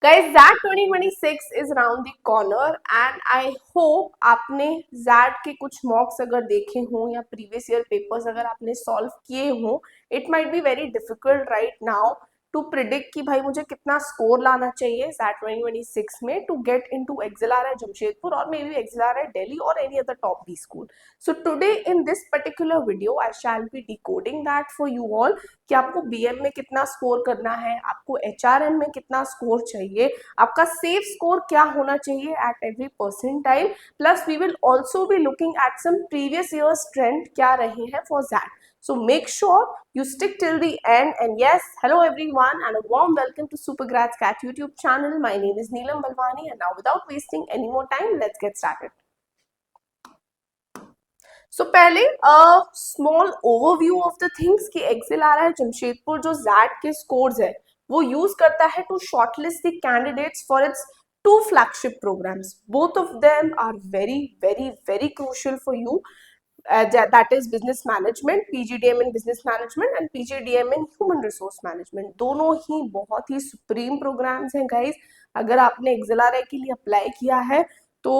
Guys XAT 2026 is around the corner and I hope आपने XAT के कुछ मॉक्स अगर देखे हों या प्रीवियस ईयर पेपर्स अगर आपने सॉल्व किए हों, it might be very difficult right now to predict कि भाई मुझे कितना स्कोर लाना चाहिए ज़ैट 2026 में to get into XLRI Jamshedpur और मे बी एक्सएलआरआई दिल्ली और any other top B school. So today in this particular video I shall be decoding that for you all कि आपको बीएम में कितना स्कोर करना है, आपको एचआरएम में कितना स्कोर चाहिए, आपका सेफ स्कोर क्या होना चाहिए at every percentile. Plus we will also be looking at some previous years trend क्या रहे हैं for that. So make sure you stick till the end. And yes, hello everyone and a warm welcome to Supergrads Cat YouTube channel. My name is Neelam Balwani and now without wasting any more time, let's get started. So पहले small overview of the things कि XLRI Jamshedpur जो XAT के scores है वो use करता है to shortlist the candidates for its two flagship programs. Both of them are very very very crucial for you. That is business management, PGDM in business management and PGDM in human resource management. दोनों ही बहुत ही supreme programmes हैं guys. अगर आपने XLRI के लिए apply किया है तो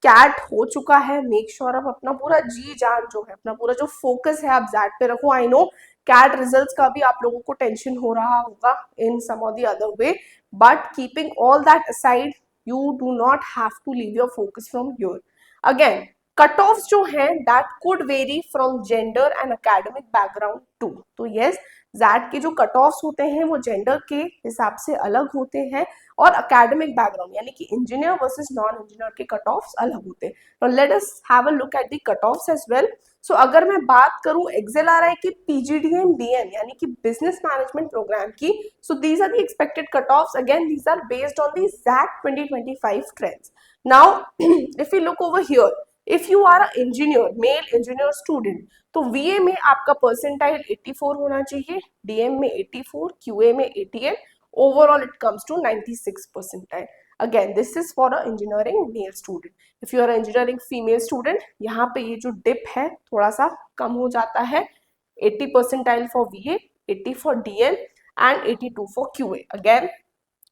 कैट हो चुका है, मेक श्योर आप अपना पूरा जी जान जो है, अपना पूरा जो फोकस है आप ज़ैट पे रखो. आई नो कैट रिजल्ट्स का भी आप लोगों को टेंशन हो रहा होगा इन सम और the other way, but keeping all that aside you do not have to leave your focus from here. Again, cutoffs जो हैं that could vary from gender and academic background too. तो yes, ज़ैट के जो cut offs होते हैं वो gender के हिसाब से अलग होते हैं और अकेडमिक बैकग्राउंड यानी कि इंजीनियर वर्सेस नॉन इंजीनियर के कट ऑफ्स अलग होते हैं. तो let us have a look at the cut offs as well. So अगर मैं बात करूं एक्सएलआरआई की पीजीडीएम बीएम यानी कि बिजनेस मैनेजमेंट प्रोग्राम की, so these are the expected cut offs. Again these are based on the XAT 2025 trends. Now if you look over here, if you are a engineer, male engineer student, तो VA में आपका percentile 84 होना चाहिए, DM में 84, QA में 88, overall it comes to 96 percentile. Again this is for a engineering male student. If you are engineering female student, यहाँ पे ये जो डिप है थोड़ा सा कम हो जाता है. 80 percentile for वीए, 80 for DM and 82 for QA. Again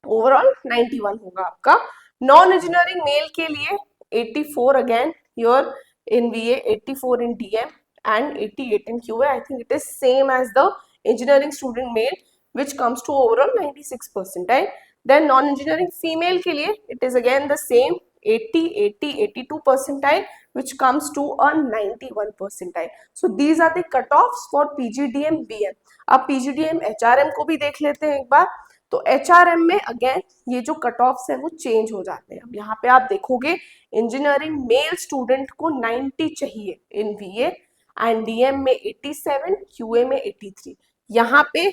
overall 91 होगा आपका. नॉन इंजीनियरिंग मेल के लिए 84 again your in VA, 84 in DM and 88 in QA. I think it is same as the engineering student male, which comes to overall 96 percentile. Then non-engineering female के लिए it is again the same 80, 80, 82 percentile, which comes to a 91 percentile. So these are the cutoffs for PGDM BM. अब PGDM HRM को भी देख लेते हैं एक बार. तो एचआरएम में अगेन ये जो कट ऑफ्स है वो चेंज हो जाते हैं. अब यहाँ पे आप देखोगे इंजीनियरिंग मेल स्टूडेंट को 90 चाहिए इन वीए एंड डीएम में 87, क्यूए में 83. यहाँ पे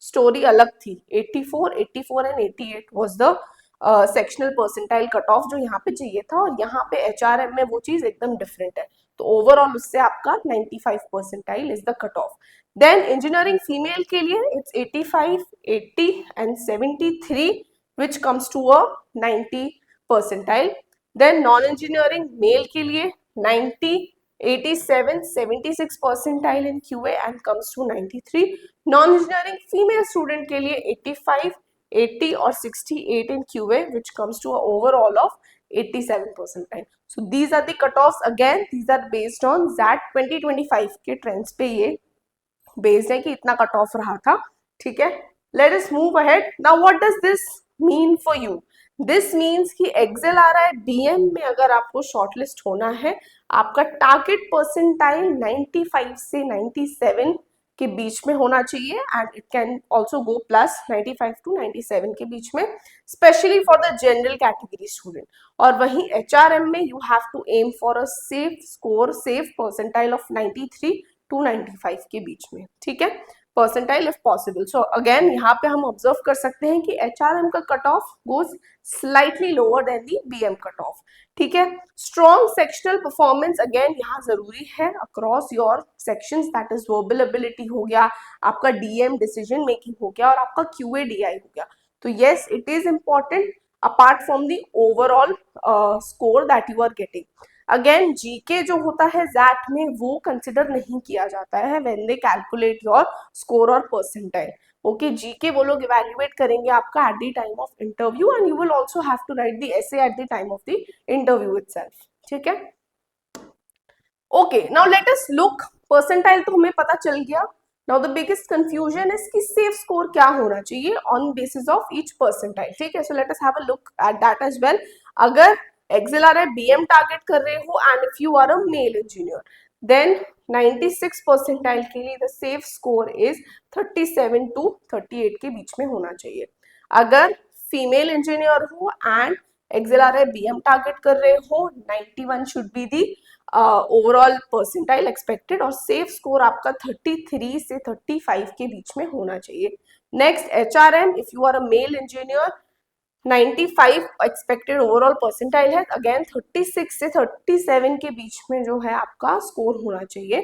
स्टोरी अलग थी. 84, 84 and 88 was the sectional percentile cut off जो यहाँ पे चाहिए था और यहाँ पे एचआरएम में वो चीज एकदम डिफरेंट है. तो ओवरऑल उससे आपका 95 percentile is the cut off. Then engineering female के लिए it's 85, 80 and 73 which comes to a 90 percentile. Then non-engineering male के लिए 90, 87, 76 percentile in QA and comes to 93. Non-engineering female student के लिए 85, 80 और 68 in QA which comes to an overall of 87 percentile. So these are the cutoffs. Again these are based on ज़ैट 2025 के trends पे ये based है कि इतना कट ऑफ रहा था. ठीक है, let us move ahead. Now what does this mean for you? This means कि एक्सएलआरआई बीएम में अगर आपको शॉर्टलिस्ट होना है, आपका टारगेट परसेंटाइल 95 से 97 के बीच में होना चाहिए and it can also go plus 95 to 97 के बीच में, specially for the general category student. और वहीं एचआरएम में you have to aim for a safe score, safe percentile of 93 to 95 के बीच में. ठीक है, percentile if possible. So again यहाँ पे हम ऑब्जर्व कर सकते हैं कि एचआरएम का cut off goes slightly lower than the BM cut off. ठीक है, स्ट्रॉन्ग सेक्शनल परफॉर्मेंस अगेन यहाँ जरूरी है across your sections. That is verbal ability हो गया, आपका डीएम डिसीजन मेकिंग हो गया और आपका क्यूए डीआई हो गया. तो yes it is important apart from the overall score that you are getting. Again GK जो होता है ज़ैट में वो कंसिडर नहीं किया जाता है when they calculate your score और परसेंटाइल. ओके, जीके वो लोग इवेल्युएट करेंगे आपका at the time of interview, and you will also have to write the essay at the time of the interview itself, ठीक है। Okay, now let us look, percentile तो हमें पता चल गया। Now the biggest confusion is कि safe score क्या होना चाहिए on basis of each percentile, ठीक है। सो let us have a look at that as well. अगर XLRI BM टारगेट कर रहे हो and if you are a male engineer, then 96 percentile के लिए the safe score is 37 to 38 के बीच में होना चाहिए। अगर फीमेल इंजीनियर हो एंड XLRI BM टारगेट कर रहे हो, 91 should be the overall percentile expected, और सेफ स्कोर आपका 33 से 35 के बीच में होना चाहिए। Next HRM, if you are a male engineer, 95 expected overall percentile है, अगेन 36 से 37 के बीच में जो है आपका स्कोर होना चाहिए।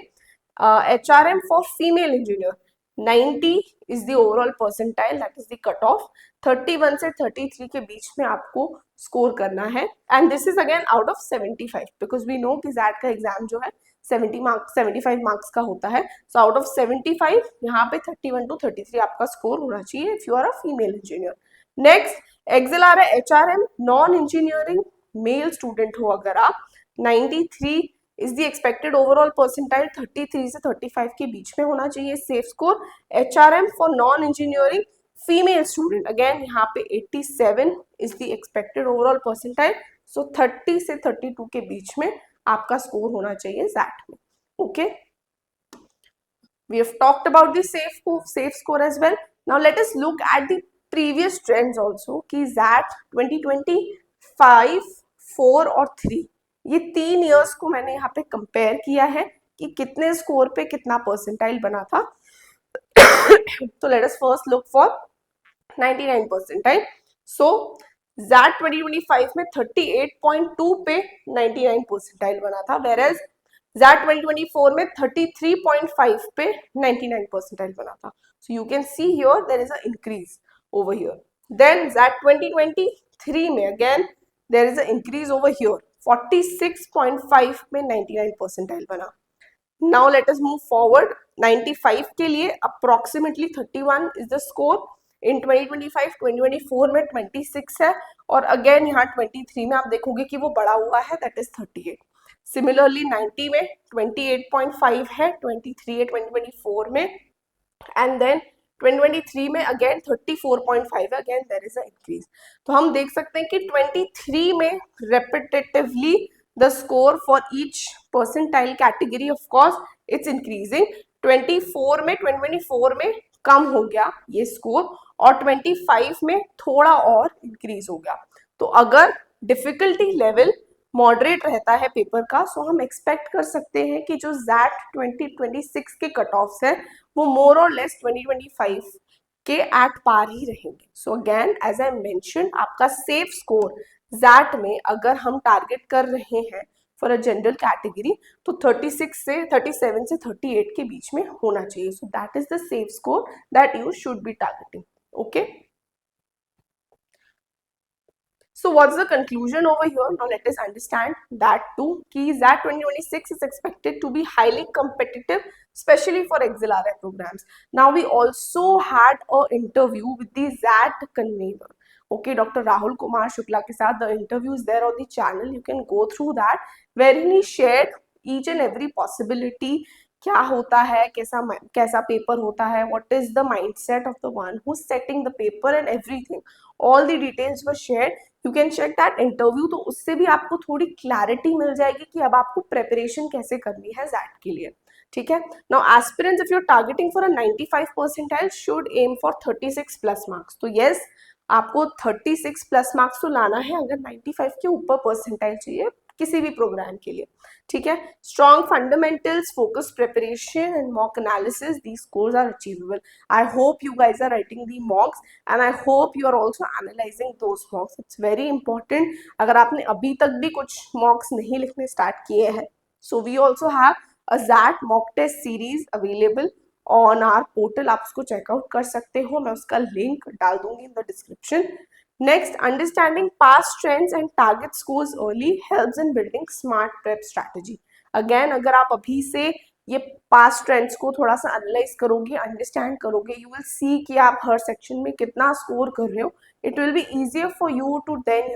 HRM for female engineer, 90 is the overall percentile, that is the cutoff, 31 से 33 के बीच में आपको स्कोर करना है, and this is again out of 75 because we know कि जैट का एग्जाम जो है 75 मार्क्स का होता है। सो आउट ऑफ 75 यहाँ पे 31 टू 33 आपका स्कोर होना चाहिए if you are a female engineer. Next XLRI HRM non engineering male student हो अगर आप, 93 is the expected overall percentile, 33 से 35 के बीच में होना चाहिए safe score. HRM for non engineering female student, again यहाँ पे 87 is the expected overall percentile, so 30 से 32 के बीच में आपका स्कोर होना चाहिए जैट में, okay. We have talked about the safe score as well. Now let us look at the previous trends also कि ZAT 2025, 4 और 3, ये 3 years को मैंने यहाँ पे कंपेयर किया है कि कितने स्कोर पे कितना परसेंटाइल बना था। तो let us first look for 99 percentile. So ZAT 2025 में 38.2 पे 99 परसेंटाइल बना था, वेयर ZAT 2024 में 33.5 पे 99 परसेंटाइल बना था। So you can see here there is an increase over here. Then ZAT 2023 में again there is an increase over here, 46.5 में 99 परसेंटाइल बना। Now let us move forward. 95 के लिए approximately 31 is the score. In 2025, 2024 में 26 है, और again यहाँ 23 में आप देखोगे कि वो बढ़ा हुआ है, that is 38. सिमिलरली 90 में 28.5 है, 23 है 2024 में, एंड देन 2023 में अगेन 34.5 है, again there is a increase. तो हम देख सकते हैं कि 23 में repetitively the score for each percentile category of course it's increasing. 2024 में कम हो गया ये स्कोर, और 25 में थोड़ा और इंक्रीज हो गया। तो अगर डिफिकल्टी लेवल मॉडरेट रहता है पेपर का, सो हम एक्सपेक्ट कर सकते हैं कि जो ZAT 2026 के कट ऑफ्स है वो मोर और लेस 2025 के एट पार ही रहेंगे। So again as I mention, आपका सेफ स्कोर ZAT में अगर हम टारगेट कर रहे हैं फॉर अ जनरल कैटेगरी, तो 37 से 38 के बीच में होना चाहिए। So that is the safe score that you should be targeting, okay. So what's the conclusion over here? Now let us understand that too. Ki ZAT 2026 is expected to be highly competitive, especially for XLRI programs. Now we also had an interview with the ZAT convener. Okay, Dr. Rahul Kumar Shukla ke sath, the interview is there on the channel. You can go through that, wherein he shared each and every possibility. क्या होता है, कैसा paper होता है, what is the mindset of the one who's setting the paper and everything. All the details were shared. You can check that interview. तो उससे भी आपको थोड़ी क्लैरिटी मिल जाएगी कि अब आपको प्रेपरेशन कैसे करनी है ZAT के लिए, ठीक है। Now aspirants, if you're targeting for a 95 percentile, should aim for 36 plus marks. तो yes, आपको 36 प्लस मार्क्स तो लाना है अगर 95 के ऊपर परसेंटाइल चाहिए किसी भी प्रोग्राम के लिए, ठीक है। Strong fundamentals, focus preparation and mock analysis, these scores are achievable. I hope you guys are writing the mocks and I hope you are also analysing those mocks. It's very important. अगर आपने अभी तक भी कुछ मॉक्स नहीं लिखने start किए हैं, so we also have a ZAT mock test series available on our portal, आप उसको चेकआउट कर सकते हो, मैं उसका लिंक डाल दूंगी in the description. Next, understanding past trends and target scores early helps in building smart prep strategy. Again, अगर आप अभी से ये पास्ट ट्रेंड्स को थोड़ा सा एनालाइज करोगे, अंडरस्टैंड करोगे, यू विल सी कि आप हर सेक्शन में कितना स्कोर कर रहे हो. It will be easier for you to then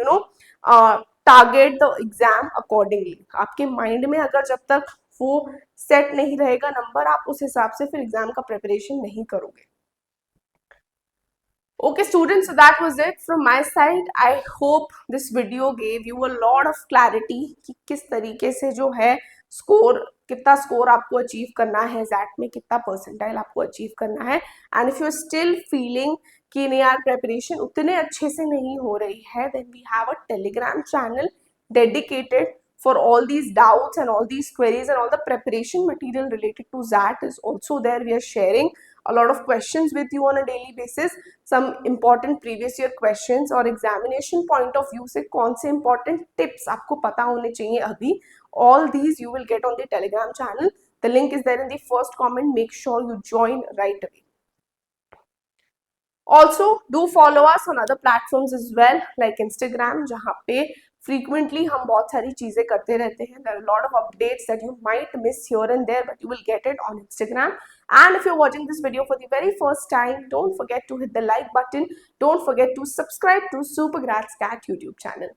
target the exam accordingly. आपके माइंड में अगर जब तक वो सेट नहीं रहेगा नंबर, आप उस हिसाब से फिर एग्जाम का प्रिपरेशन नहीं करोगे. Okay, students, so that was it from my side. I hope this video gave you a lot of clarity कि किस तरीके से जो है स्कोर, कितना स्कोर आपको अचीव करना है जैट में, कितना परसेंटाइल आपको अचीव करना है. And if you are still feeling कि नहीं यार प्रेपरेशन उतने अच्छे से नहीं हो रही है, then we have a Telegram channel dedicated for all these doubts and all these queries, and all the preparation material related to that is also there. We are sharing a lot of questions with you on a daily basis, some important previous year questions और examination point of view से कौन से important tips आपको पता होने चाहिए अभी. All these you will get on the telegram channel. The link is there in the first comment. Make sure you join right away. Also do follow us on other platforms as well, like Instagram, जहाँ पे frequently हम बहुत सारी चीजें करते रहते हैं. There are a lot of updates that you might miss here and there, but you will get it on Instagram. And if you're watching this video for the very first time, don't forget to hit the like button. Don't forget to subscribe to Super Grad Stat YouTube channel.